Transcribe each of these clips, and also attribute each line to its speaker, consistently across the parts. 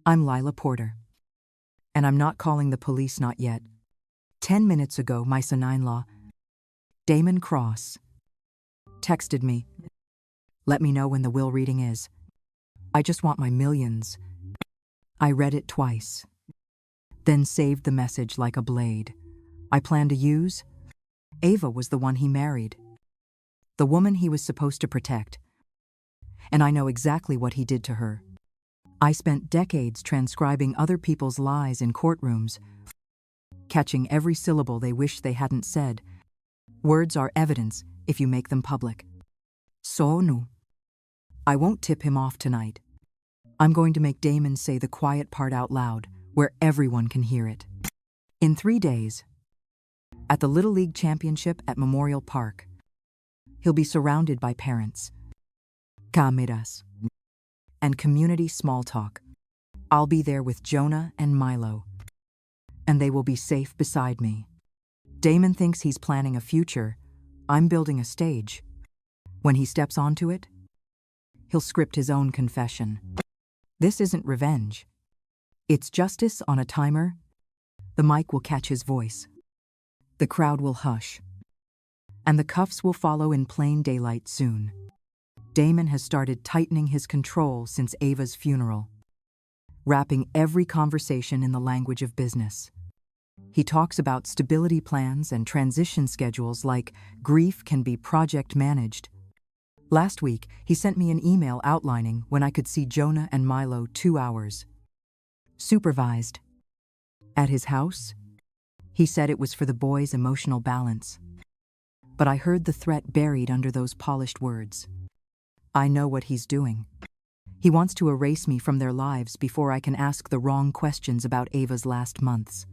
Speaker 1: I'm Lila Porter. And I'm not calling the police, not yet. 10 minutes ago, my son-in-law, Damon Cross, texted me. Let me know when the will reading is. I just want my millions. I read it twice, then saved the message like a blade. I plan to use? Ava was the one he married, the woman he was supposed to protect. And I know exactly what he did to her. I spent decades transcribing other people's lies in courtrooms, catching every syllable they wish they hadn't said. Words are evidence if you make them public. So no. I won't tip him off tonight. I'm going to make Damon say the quiet part out loud, where everyone can hear it. In 3 days, at the Little League Championship at Memorial Park, he'll be surrounded by parents, cameras, and community small talk. I'll be there with Jonah and Milo, and they will be safe beside me. Damon thinks he's planning a future. I'm building a stage. When he steps onto it, he'll script his own confession. This isn't revenge. It's justice on a timer. The mic will catch his voice. The crowd will hush. And the cuffs will follow in plain daylight soon. Damon has started tightening his control since Ava's funeral, wrapping every conversation in the language of business. He talks about stability plans and transition schedules like grief can be project managed. Last week, he sent me an email outlining when I could see Jonah and Milo 2 hours. Supervised. At his house? He said it was for the boys' emotional balance. But I heard the threat buried under those polished words. I know what he's doing. He wants to erase me from their lives before I can ask the wrong questions about Ava's last months.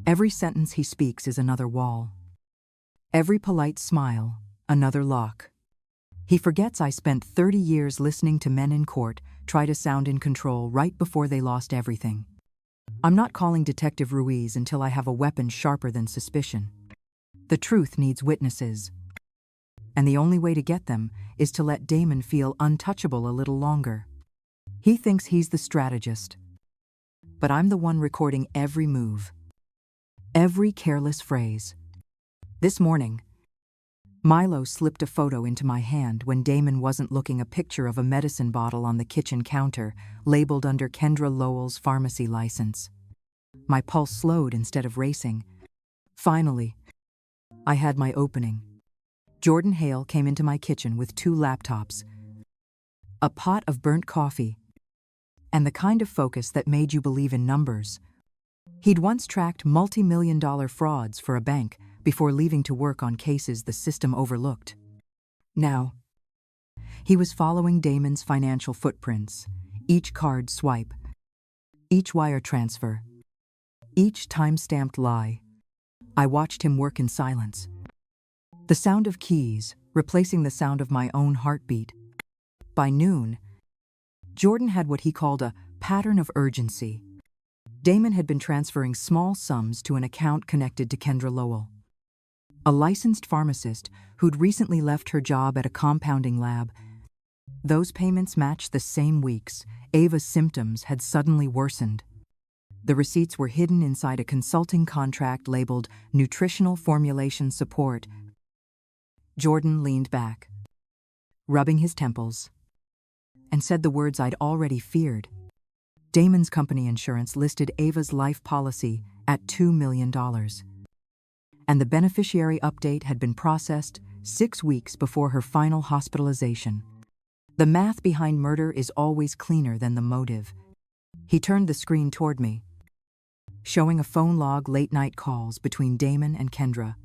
Speaker 1: Every sentence he speaks is another wall. Every polite smile, another lock. He forgets I spent 30 years listening to men in court try to sound in control right before they lost everything. I'm not calling Detective Ruiz until I have a weapon sharper than suspicion. The truth needs witnesses. And the only way to get them is to let Damon feel untouchable a little longer. He thinks he's the strategist. But I'm the one recording every move, every careless phrase. This morning, Milo slipped a photo into my hand when Damon wasn't looking, a picture of a medicine bottle on the kitchen counter, labeled under Kendra Lowell's pharmacy license. My pulse slowed instead of racing. Finally, I had my opening. Jordan Hale came into my kitchen with 2 laptops, a pot of burnt coffee, and the kind of focus that made you believe in numbers. He'd once tracked multi-million-dollar frauds for a bank before leaving to work on cases the system overlooked. Now, he was following Damon's financial footprints, each card swipe, each wire transfer, each time-stamped lie. I watched him work in silence. The sound of keys replacing the sound of my own heartbeat. By noon, Jordan had what he called a pattern of urgency. Damon had been transferring small sums to an account connected to Kendra Lowell, a licensed pharmacist who'd recently left her job at a compounding lab. Those payments matched the same weeks Ava's symptoms had suddenly worsened. The receipts were hidden inside a consulting contract labeled Nutritional Formulation Support. Jordan leaned back, rubbing his temples, and said the words I'd already feared. Damon's company insurance listed Ava's life policy at $2 million. And the beneficiary update had been processed 6 weeks before her final hospitalization. The math behind murder is always cleaner than the motive. He turned the screen toward me, showing a phone log, late-night calls between Damon and Kendra,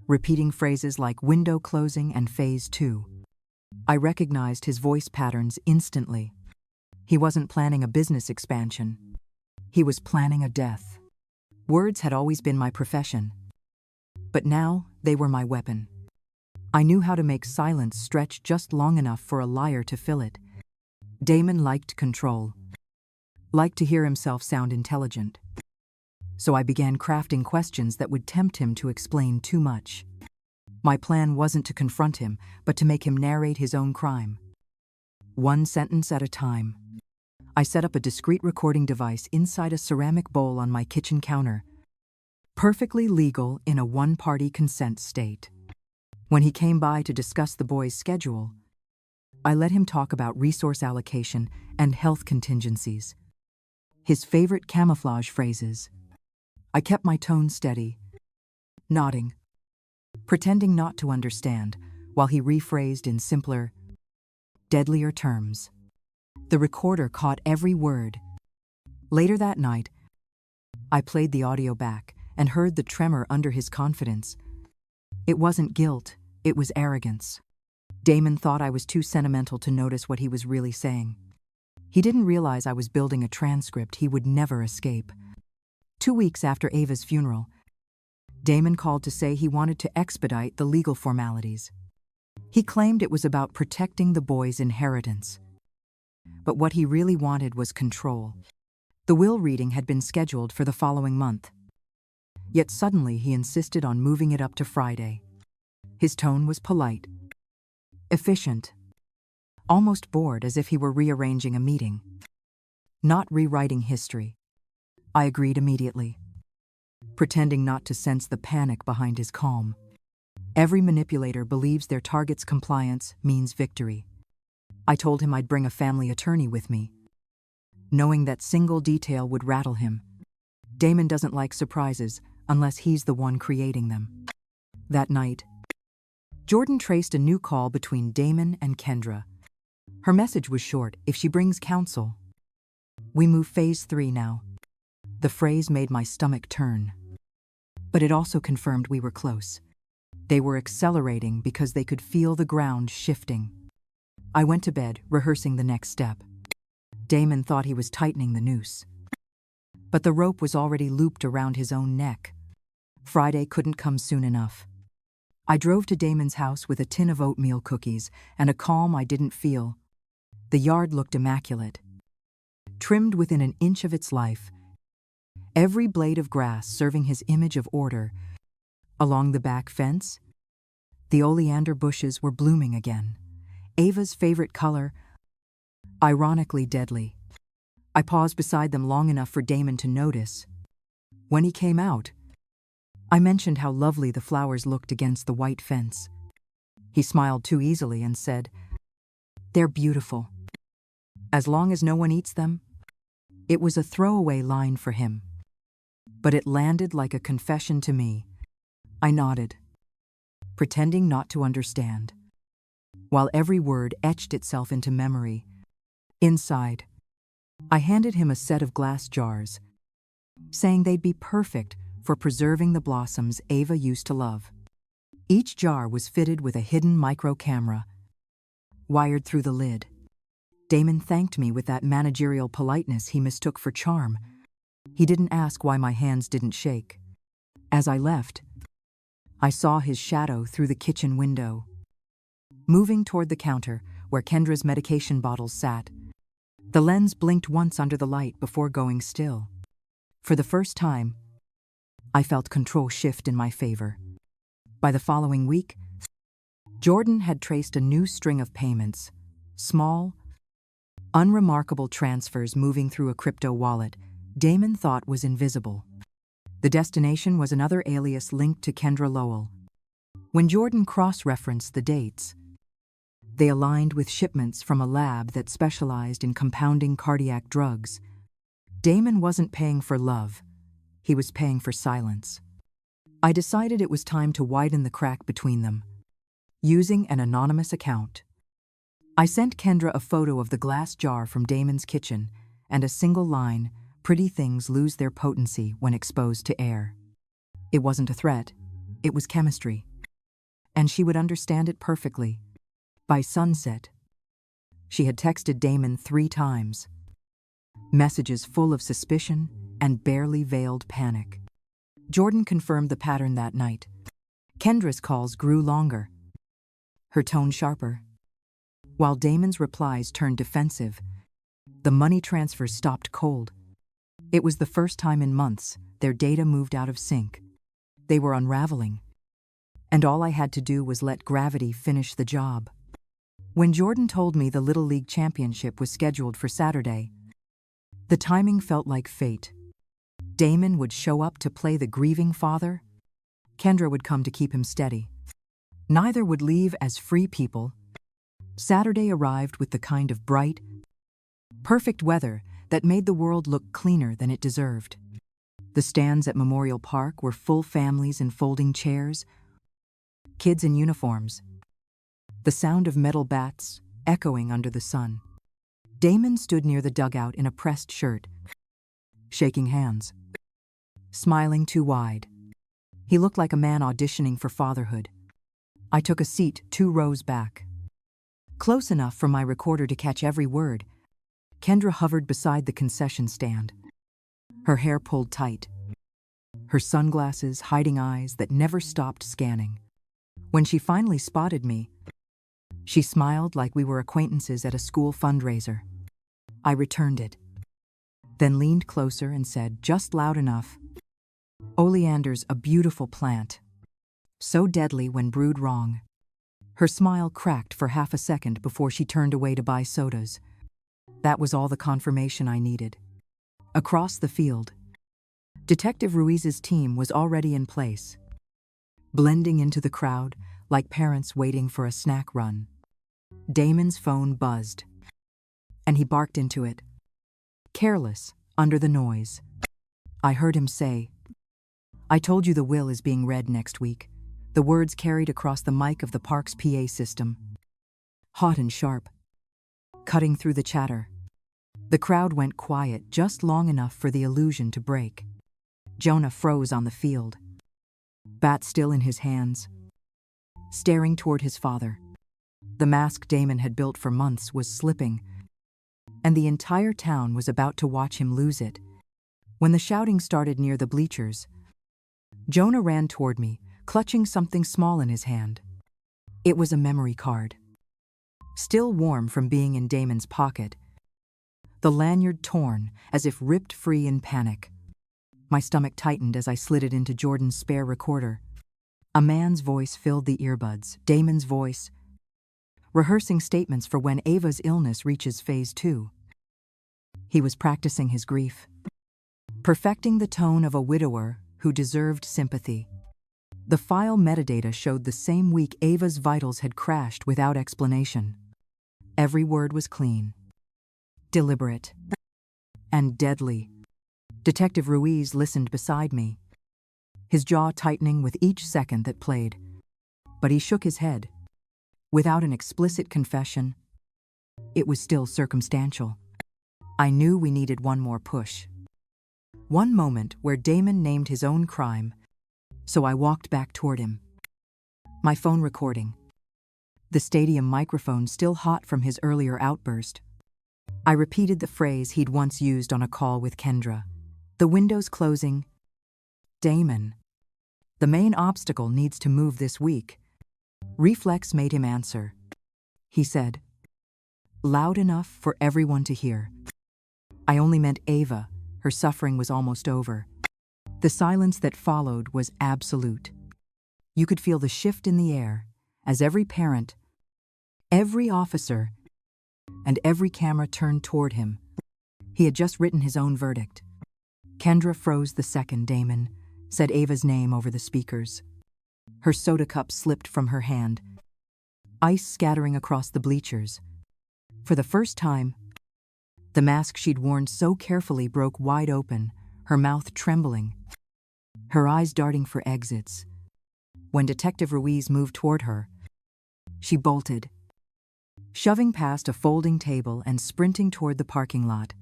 Speaker 1: repeating phrases like window closing and phase 2. I recognized his voice patterns instantly. He wasn't planning a business expansion. He was planning a death. Words had always been my profession, but now they were my weapon. I knew how to make silence stretch just long enough for a liar to fill it. Damon liked control, liked to hear himself sound intelligent. So I began crafting questions that would tempt him to explain too much. My plan wasn't to confront him, but to make him narrate his own crime. One sentence at a time. I set up a discreet recording device inside a ceramic bowl on my kitchen counter, perfectly legal in a one-party consent state. When he came by to discuss the boys' schedule, I let him talk about resource allocation and health contingencies. His favorite camouflage phrases. I kept my tone steady, nodding, pretending not to understand, while he rephrased in simpler, deadlier terms. The recorder caught every word. Later that night, I played the audio back and heard the tremor under his confidence. It wasn't guilt, it was arrogance. Damon thought I was too sentimental to notice what he was really saying. He didn't realize I was building a transcript he would never escape. 2 weeks after Ava's funeral, Damon called to say he wanted to expedite the legal formalities. He claimed it was about protecting the boys' inheritance. But what he really wanted was control. The will reading had been scheduled for the following month. Yet suddenly he insisted on moving it up to Friday. His tone was polite, efficient, almost bored, as if he were rearranging a meeting, not rewriting history. I agreed immediately, pretending not to sense the panic behind his calm. Every manipulator believes their target's compliance means victory. I told him I'd bring a family attorney with me, knowing that single detail would rattle him. Damon doesn't like surprises unless he's the one creating them. That night, Jordan traced a new call between Damon and Kendra. Her message was short: if she brings counsel. We move phase 3 now. The phrase made my stomach turn. But it also confirmed we were close. They were accelerating because they could feel the ground shifting. I went to bed, rehearsing the next step. Damon thought he was tightening the noose, but the rope was already looped around his own neck. Friday couldn't come soon enough. I drove to Damon's house with a tin of oatmeal cookies and a calm I didn't feel. The yard looked immaculate, trimmed within an inch of its life, every blade of grass serving his image of order. Along the back fence, the oleander bushes were blooming again, Ava's favorite color, ironically deadly. I paused beside them long enough for Damon to notice. When he came out, I mentioned how lovely the flowers looked against the white fence. He smiled too easily and said, "They're beautiful, as long as no one eats them." It was a throwaway line for him, but it landed like a confession to me. I nodded, pretending not to understand, while every word etched itself into memory. Inside, I handed him a set of glass jars, saying they'd be perfect for preserving the blossoms Ava used to love. Each jar was fitted with a hidden micro camera, wired through the lid. Damon thanked me with that managerial politeness he mistook for charm. He didn't ask why my hands didn't shake. As I left, I saw his shadow through the kitchen window, moving toward the counter where Kendra's medication bottles sat. The lens blinked once under the light before going still. For the first time, I felt control shift in my favor. By the following week, Jordan had traced a new string of payments, small, unremarkable transfers moving through a crypto wallet Damon thought was invisible. The destination was another alias linked to Kendra Lowell. When Jordan cross-referenced the dates, they aligned with shipments from a lab that specialized in compounding cardiac drugs. Damon wasn't paying for love, he was paying for silence. I decided it was time to widen the crack between them, using an anonymous account. I sent Kendra a photo of the glass jar from Damon's kitchen and a single line, "Pretty things lose their potency when exposed to air." It wasn't a threat, it was chemistry. And she would understand it perfectly. By sunset, she had texted Damon 3 times, messages full of suspicion and barely veiled panic. Jordan confirmed the pattern that night. Kendra's calls grew longer, her tone sharper, while Damon's replies turned defensive. The money transfers stopped cold. It was the first time in months their data moved out of sync. They were unraveling, and all I had to do was let gravity finish the job. When Jordan told me the Little League Championship was scheduled for Saturday, The timing felt like fate. Damon would show up to play the grieving father. Kendra would come to keep him steady. Neither would leave as free people. Saturday arrived with the kind of bright, perfect weather that made the world look cleaner than it deserved. The stands at Memorial Park were full families in folding chairs, kids in uniforms, the sound of metal bats echoing under the sun. Damon stood near the dugout in a pressed shirt, shaking hands, smiling too wide. He looked like a man auditioning for fatherhood. I took a seat 2 rows back, close enough for my recorder to catch every word. Kendra hovered beside the concession stand, her hair pulled tight, her sunglasses hiding eyes that never stopped scanning. When she finally spotted me, she smiled like we were acquaintances at a school fundraiser. I returned it, then leaned closer and said, just loud enough, "Oleander's a beautiful plant, so deadly when brewed wrong." Her smile cracked for half a second before she turned away to buy sodas. That was all the confirmation I needed. Across the field, Detective Ruiz's team was already in place, blending into the crowd like parents waiting for a snack run. Damon's phone buzzed, and he barked into it, careless, under the noise. I heard him say, "I told you the will is being read next week." The words carried across the mic of the park's PA system, hot and sharp, cutting through the chatter. The crowd went quiet just long enough for the illusion to break. Jonah froze on the field, bat still in his hands, staring toward his father. The mask Damon had built for months was slipping, and the entire town was about to watch him lose it. When the shouting started near the bleachers, Jonah ran toward me, clutching something small in his hand. It was a memory card, still warm from being in Damon's pocket, the lanyard torn as if ripped free in panic. My stomach tightened as I slid it into Jordan's spare recorder. A man's voice filled the earbuds, Damon's voice, rehearsing statements for when Ava's illness reaches phase 2. He was practicing his grief, perfecting the tone of a widower who deserved sympathy. The file metadata showed the same week Ava's vitals had crashed without explanation. Every word was clean, deliberate, and deadly. Detective Ruiz listened beside me, his jaw tightening with each second that played. But he shook his head. Without an explicit confession, it was still circumstantial. I knew we needed one more push. One moment where Damon named his own crime, so I walked back toward him. My phone recording, the stadium microphone still hot from his earlier outburst. I repeated the phrase he'd once used on a call with Kendra. The window's closing. Damon, the main obstacle needs to move this week. Reflex made him answer. He said, loud enough for everyone to hear. I only meant Ava. Her suffering was almost over. The silence that followed was absolute. You could feel the shift in the air as every parent, every officer, and every camera turned toward him. He had just written his own verdict. Kendra froze the second Damon said Ava's name over the speakers. Her soda cup slipped from her hand, ice scattering across the bleachers. For the first time, the mask she'd worn so carefully broke wide open, her mouth trembling, her eyes darting for exits. When Detective Ruiz moved toward her, she bolted, shoving past a folding table and sprinting toward the parking lot.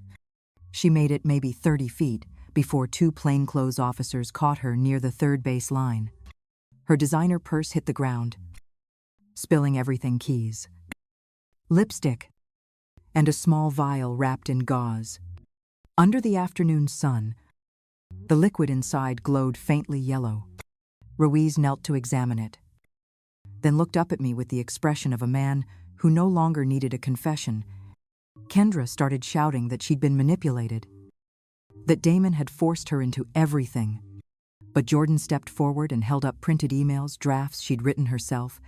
Speaker 1: She made it maybe 30 feet before 2 plainclothes officers caught her near the third base line. Her designer purse hit the ground, spilling everything: keys, lipstick, and a small vial wrapped in gauze. Under the afternoon sun, the liquid inside glowed faintly yellow. Ruiz knelt to examine it, then looked up at me with the expression of a man who no longer needed a confession. Kendra started shouting that she'd been manipulated, that Damon had forced her into everything. But Jordan stepped forward and held up printed emails, drafts she'd written herself,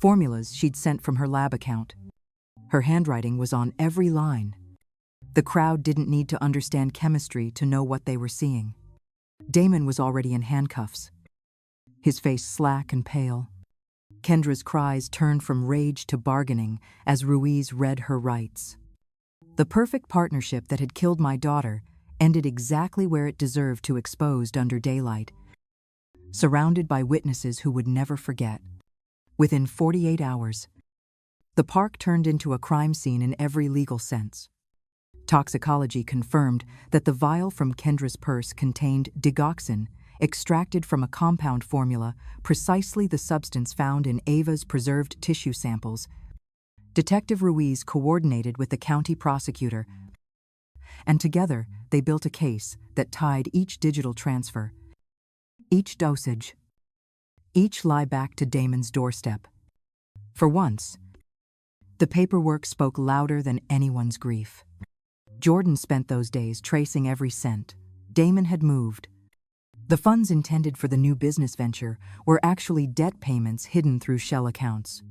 Speaker 1: formulas she'd sent from her lab account. Her handwriting was on every line. The crowd didn't need to understand chemistry to know what they were seeing. Damon was already in handcuffs, his face slack and pale. Kendra's cries turned from rage to bargaining as Ruiz read her rights. The perfect partnership that had killed my daughter ended exactly where it deserved to, exposed under daylight, surrounded by witnesses who would never forget. Within 48 hours, the park turned into a crime scene in every legal sense. Toxicology confirmed that the vial from Kendra's purse contained digoxin, extracted from a compound formula, precisely the substance found in Ava's preserved tissue samples. Detective Ruiz coordinated with the county prosecutor, and together they built a case that tied each digital transfer, each dosage, each lie back to Damon's doorstep. For once, the paperwork spoke louder than anyone's grief. Jordan spent those days tracing every cent Damon had moved. The funds intended for the new business venture were actually debt payments hidden through shell accounts.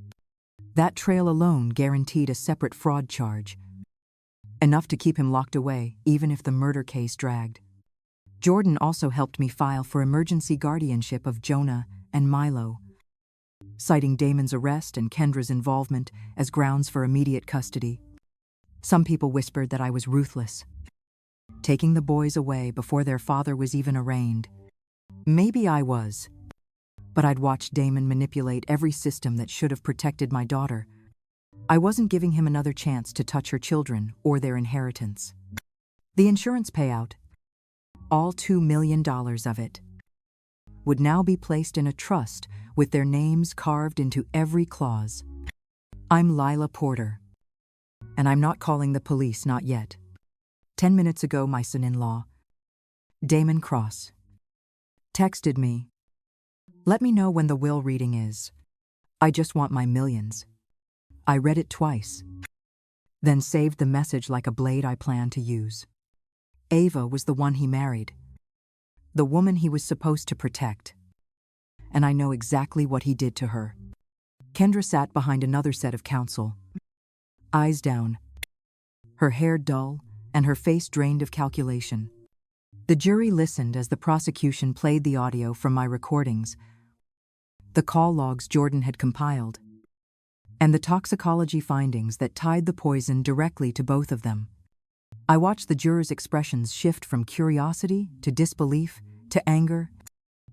Speaker 1: That trail alone guaranteed a separate fraud charge, enough to keep him locked away even if the murder case dragged. Jordan also helped me file for emergency guardianship of Jonah and Milo, citing Damon's arrest and Kendra's involvement as grounds for immediate custody. Some people whispered that I was ruthless, taking the boys away before their father was even arraigned. Maybe I was, but I'd watched Damon manipulate every system that should have protected my daughter. I wasn't giving him another chance to touch her children or their inheritance. The insurance payout, all $2 million of it, would now be placed in a trust with their names carved into every clause. I'm Lila Porter, and I'm not calling the police, not yet. 10 minutes ago, my son-in-law, Damon Cross, texted me. Let me know when the will reading is. I just want my millions. I read it twice, then saved the message like a blade I planned to use. Ava was the one he married, the woman he was supposed to protect. And I know exactly what he did to her. Kendra sat behind another set of counsel, eyes down, her hair dull, and her face drained of calculation. The jury listened as the prosecution played the audio from my recordings, the call logs Jordan had compiled, and the toxicology findings that tied the poison directly to both of them. I watched the jurors' expressions shift from curiosity to disbelief to anger.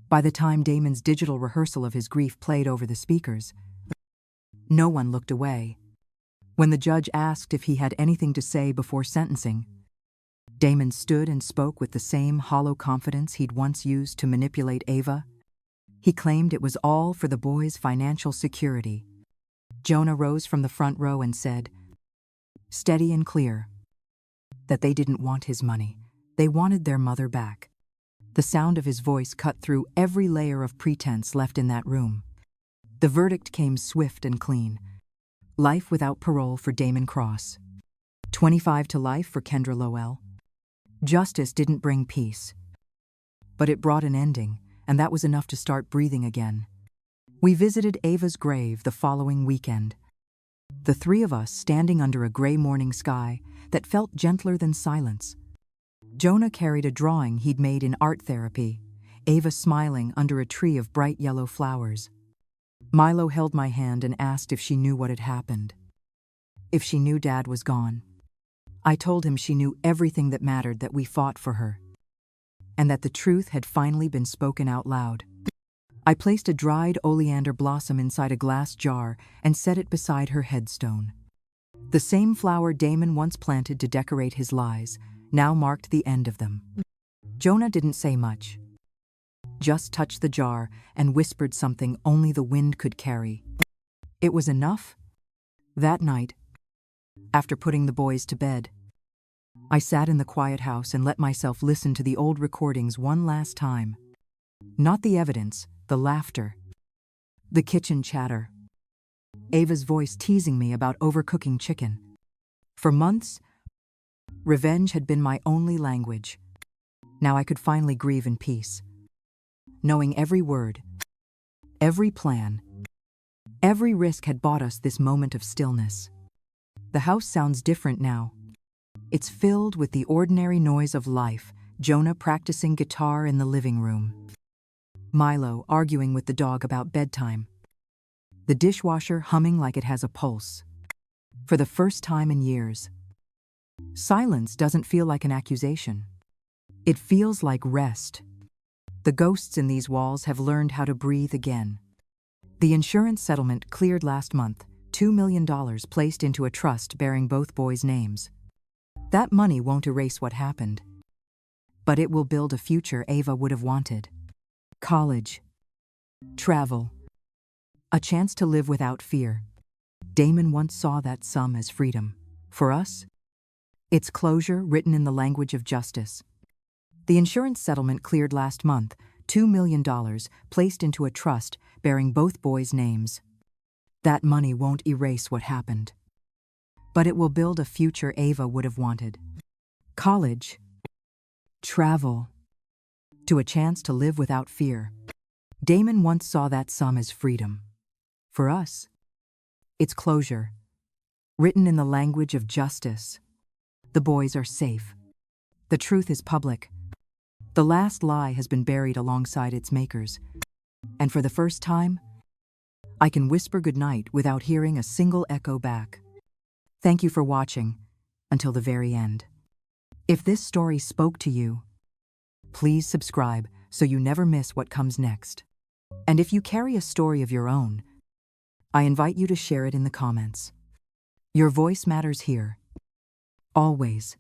Speaker 1: By the time Damon's digital rehearsal of his grief played over the speakers, no one looked away. When the judge asked if he had anything to say before sentencing, Damon stood and spoke with the same hollow confidence he'd once used to manipulate Ava. He claimed it was all for the boys' financial security. Jonah rose from the front row and said, steady and clear, that they didn't want his money. They wanted their mother back. The sound of his voice cut through every layer of pretense left in that room. The verdict came swift and clean. Life without parole for Damon Cross. 25 to life for Kendra Lowell. Justice didn't bring peace, but it brought an ending, and that was enough to start breathing again. We visited Ava's grave the following weekend, the three of us standing under a gray morning sky that felt gentler than silence. Jonah carried a drawing he'd made in art therapy, Ava smiling under a tree of bright yellow flowers. Milo held my hand and asked if she knew what had happened, if she knew Dad was gone. I told him she knew everything that mattered, that we fought for her, and that the truth had finally been spoken out loud. I placed a dried oleander blossom inside a glass jar and set it beside her headstone. The same flower Damon once planted to decorate his lies now marked the end of them. Jonah didn't say much, just touched the jar and whispered something only the wind could carry. It was enough. That night, after putting the boys to bed, I sat in the quiet house and let myself listen to the old recordings one last time. Not the evidence, the laughter, the kitchen chatter, Ava's voice teasing me about overcooking chicken. For months, revenge had been my only language. Now I could finally grieve in peace, knowing every word, every plan, every risk had bought us this moment of stillness. The house sounds different now. It's filled with the ordinary noise of life, Jonah practicing guitar in the living room, Milo arguing with the dog about bedtime, the dishwasher humming like it has a pulse. For the first time in years, silence doesn't feel like an accusation. It feels like rest. The ghosts in these walls have learned how to breathe again. The insurance settlement cleared last month, $2 million placed into a trust bearing both boys' names. That money won't erase what happened, but it will build a future Ava would have wanted. College, travel, a chance to live without fear. Damon once saw that sum as freedom. For us, it's closure written in the language of justice. The insurance settlement cleared last month, $2 million placed into a trust bearing both boys' names. That money won't erase what happened, but it will build a future Ava would have wanted. College, travel, to a chance to live without fear. Damon once saw that sum as freedom. For us, it's closure, written in the language of justice. The boys are safe. The truth is public. The last lie has been buried alongside its makers. And for the first time, I can whisper goodnight without hearing a single echo back. Thank you for watching until the very end. If this story spoke to you, please subscribe so you never miss what comes next. And if you carry a story of your own, I invite you to share it in the comments. Your voice matters here. Always.